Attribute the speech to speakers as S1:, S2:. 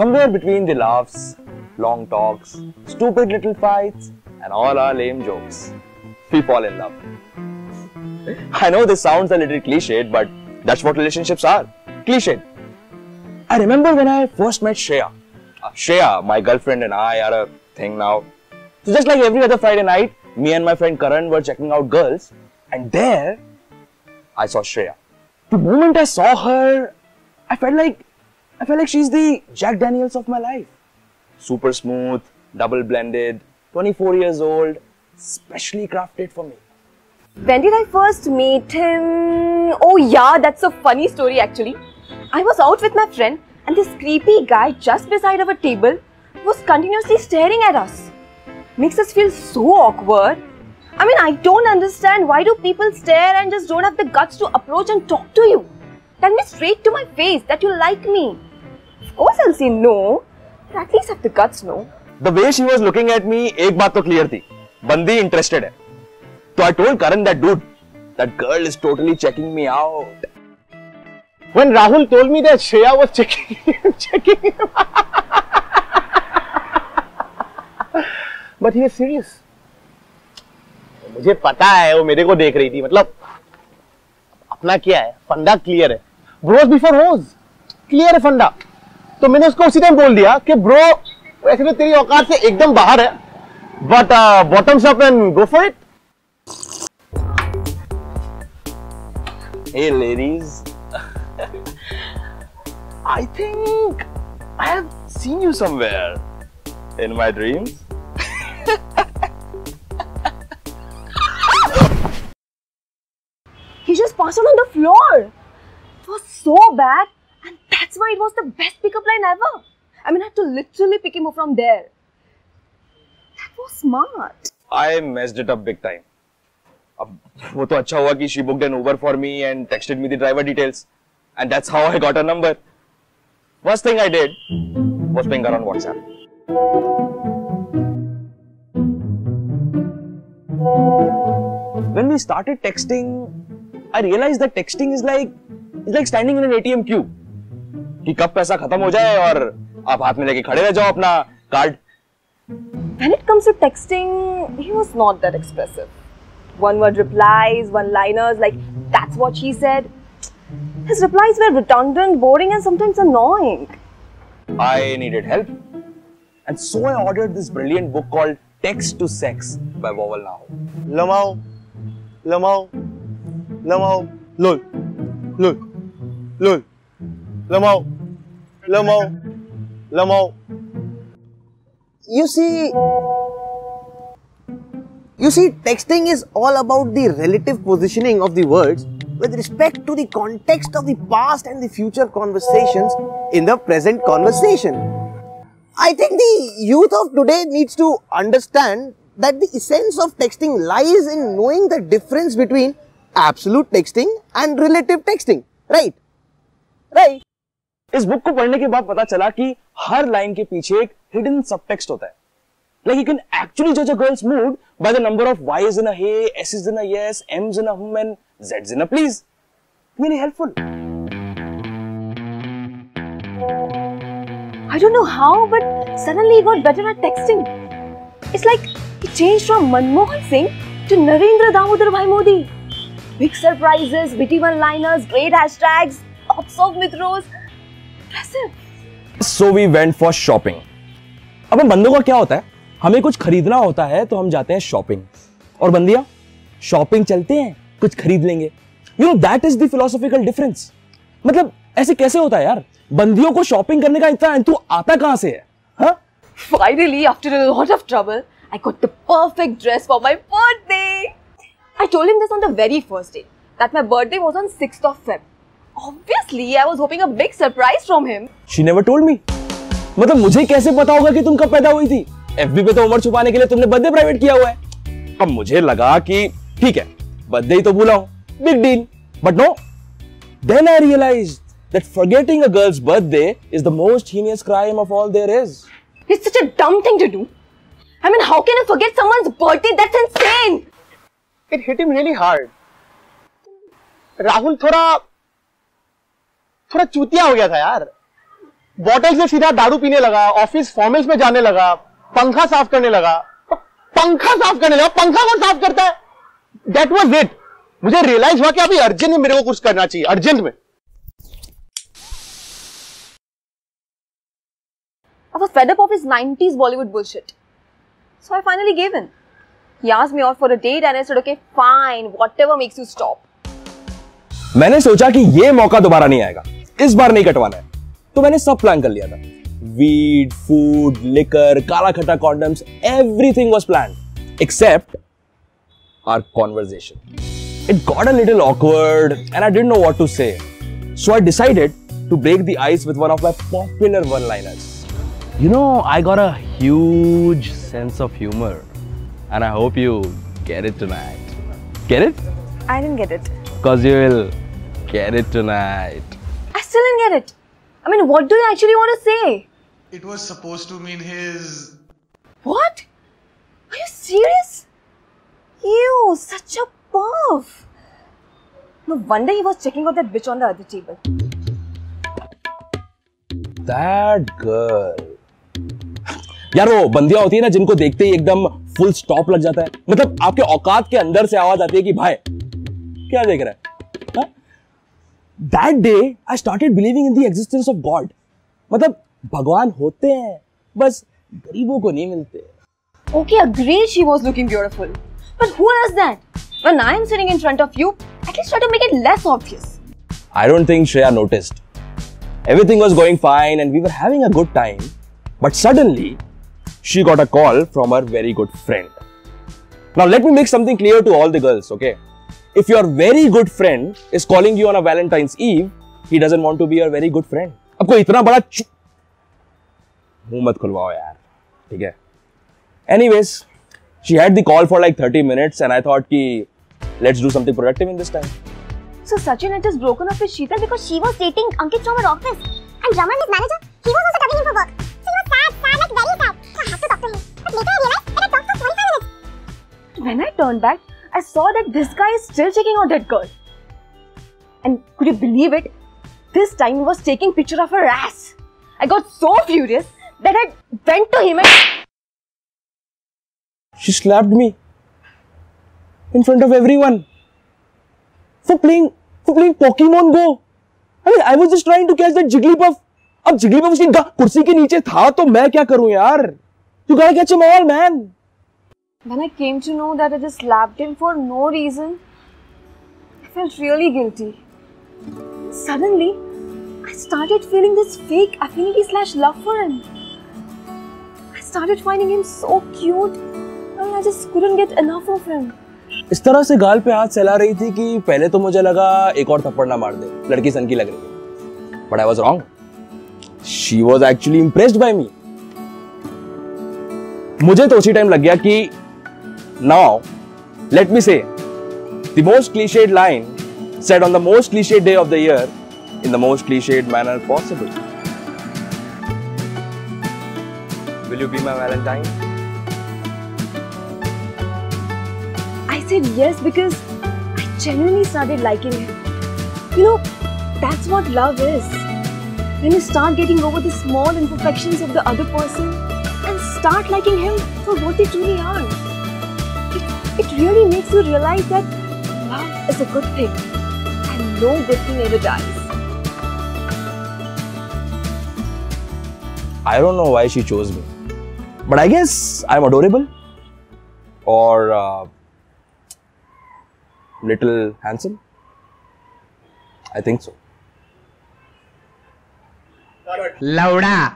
S1: Somewhere between the laughs, long talks, stupid little fights, and all our lame jokes, we fall in love. I know this sounds a little cliched, but that's what relationships are. Cliched. I remember when I first met Shreya. Shreya, my girlfriend, and I are a thing now. So just like every other Friday night, me and my friend Karan were checking out girls, and there I saw Shreya. The moment I saw her, I felt like she's the Jack Daniels of my life. Super smooth, double blended, 24 years old, specially crafted for me.
S2: When did I first meet him? Oh yeah, that's a funny story actually. I was out with my friend and this creepy guy just beside our table was continuously staring at us. Makes us feel so awkward. I mean, I don't understand why do people stare and just don't have the guts to approach and talk to you. Tell me straight to my face that you like me. Of course I'll say no, but at least have the guts, no?
S1: The way she was looking at me, एक बात तो clear थी. बंदी interested है. So I told Karan that dude, that girl is totally checking me out.
S3: When Rahul told me that Shreya was checking him, but he was serious. मुझे पता है वो मेरे को देख रही थी, मतलब अपना क्या है, फंडा क्लियर है. Bros before hoes, क्लियर है फंडा. तो मैंने उसको उसी टाइम बोल दिया कि ब्रो वैसे तो तेरी औकात से एकदम बाहर है, but bottoms up and go for it.
S1: Hey ladies, I think I have seen you somewhere in my dreams.
S2: He just passed out on the floor. It was so bad, and that's why it was the best pickup line ever. I mean, I had to literally pick him up from there. That was smart.
S1: I messed it up big time. अब वो तो अच्छा हुआ कि she booked an Uber for me and texted me the driver details, and that's how I got her number. First thing I did was ping her on WhatsApp. When we started texting, I realized that texting is like standing in an ATM queue. कि कब पैसा खत्म हो जाए और आप हाथ में लेके खड़े रह जाओ अपना card.
S2: When it comes to texting, he was not that expressive. One-word replies, one-liners like, that's what she said. His replies were redundant, boring and sometimes annoying.
S1: I needed help. And so I ordered this brilliant book called Text to Sex by Vowel Now.
S3: Lamau, lamau, lamau, lol, lol, lol, lamau, lamau, lamau. You see, texting is all about the relative positioning of the words with respect to the context of the past and the future conversations in the present conversation. I think the youth of today needs to understand that the essence of texting lies in knowing the difference between absolute texting and relative texting, right? Right?
S1: इस book को पढ़ने के बाद पता चला कि हर line के पीछे एक हिडन सबटेक्स्ट होता है. Like you can actually judge a girl's mood by the number of Y's in a hey, S's in a yes, M's in a and Z's in a please. Really helpful.
S2: I don't know how, but suddenly he got better at texting. It's like he changed from Manmohan Singh to Narendra Damodar Bhai Modi. Big surprises, witty one-liners, great hashtags, lots of mythros. Impressive.
S1: So we went for shopping. अब हम बंदों का क्या होता है? हमें कुछ खरीदना होता है तो हम जाते हैं शॉपिंग. और बंदियां शॉपिंग चलते हैं, कुछ खरीद लेंगे. You know that is the philosophical difference. मतलब ऐसे कैसे होता है यार? बंदियों को शॉपिंग करने का इतना एंथु आता कहां से है? हाँ?
S2: Finally, after a lot of trouble, I got the perfect dress for my birthday. I told him this on the very first day, that my birthday was on 6th of Feb. Obviously, I was hoping a big surprise from him.
S1: She never told me. मतलब मुझे कैसे पता होगा कि तुम कब पैदा हुई थी? FB पे तो उम्र छुपाने के लिए तुमने बर्थडे प्राइवेट किया हुआ है. अब मुझे लगा कि ठीक है, बर्थडे ही तो भूला हूं, big deal. But no. Then I realized that forgetting a girl's birthday is the most heinous crime of all there is.
S2: It's such a dumb thing to do. I mean, how can I forget someone's birthday? That's insane.
S3: It hit him really hard. Rahul थोड़ा चूतिया हो गया था यार.
S4: Bottle से सीधा दारू पीने लगा, ऑफिस फॉर्मल्स में जाने लगा, पंखा साफ करने लगा। पंखा कौन साफ करता है? That was it. मुझे रियलाइज हुआ कि अभी अर्जेंट में मेरे को कुछ करना चाहिए, अर्जेंट में।
S2: I was fed up of his 90s Bollywood bullshit. So I finally gave in. He asked me out for a date and I said, okay, fine, whatever makes you stop.
S1: मैंने सोचा कि ये मौका दोबारा नहीं आएगा, इस बार नहीं कटवाना है, तो मैंने सब प्लान कर लिया था। Weed, food, liquor, kala khatta condoms, everything was planned except our conversation. It got a little awkward and I didn't know what to say. So I decided to break the ice with one of my popular one-liners. You know, I got a huge sense of humor and I hope you get it tonight. Get it?
S2: I didn't get it.
S1: Because you will get it tonight.
S2: I still didn't get it. I mean, what do you actually want to say?
S5: It was supposed to mean his...
S2: What? Are you serious? You, such a perv. No wonder he was checking out that bitch on the other table.
S1: That girl. यार वो बंदियां होती है ना जिनको देखते ही एकदम full stop लग जाता है, मतलब आपके औकात के अंदर से आवाज आती है कि भाई क्या देख रहा है। That day I started believing in the existence of God. मतलब भगवान होते हैं, बस गरीबों को नहीं मिलते।
S2: Okay, agreed she was looking beautiful. But who does that? When I am sitting in front of you, at least try to make it less obvious.
S1: I don't think Shreya noticed. Everything was going fine and we were having a good time. But suddenly, she got a call from her very good friend. Now let me make something clear to all the girls, okay? If your very good friend is calling you on a Valentine's Eve, he doesn't want to be your very good friend. अब कोई इतना बड़ा मुंह मत खुलवाओ यार, ठीक है? Anyways, she had the call for like 30 minutes and I thought ki let's do something productive in this time.
S2: So Sachin had just broken up with Sheetal because she was dating Ankit from her office. And Raman, his manager, he was also talking him for work. So he was sad, like very sad. So I had to talk to him. But later I realized that I talked for 45 minutes. When I turned back, I saw that this guy is still checking out that girl. And could you believe it? This time he was taking picture of her ass. I got so furious that I went to him and
S1: She slapped me in front of everyone for playing Pokemon Go. I mean, I was just trying to catch that Jigglypuff. अब Jigglypuff उसकी कुर्सी के नीचे था तो मैं क्या करूं यार? You gotta catch him all, man.
S2: When I came to know that I just slapped him for no reason, I felt really guilty. Suddenly, I started feeling this fake affinity/love for him. I started finding him so cute. And I just couldn't get enough of him.
S1: इस तरह से गाल पे हाथ सहला रही थी कि पहले तो मुझे लगा एक और थप्पड़ ना मार दे, लड़की सन की लग रही है। But I was wrong. She was actually impressed by me. मुझे तो उसी टाइम लग गया कि now, let me say, the most cliched line said on the most cliched day of the year in the most cliched manner possible. Will you be my Valentine?
S2: I said yes because I genuinely started liking him. You know, that's what love is. When you start getting over the small imperfections of the other person and start liking him for what they truly are. It really makes you realize that love is a good thing and no good thing ever dies.
S1: I don't know why she chose me, but I guess I'm adorable or little handsome. I think so.
S3: Lauda.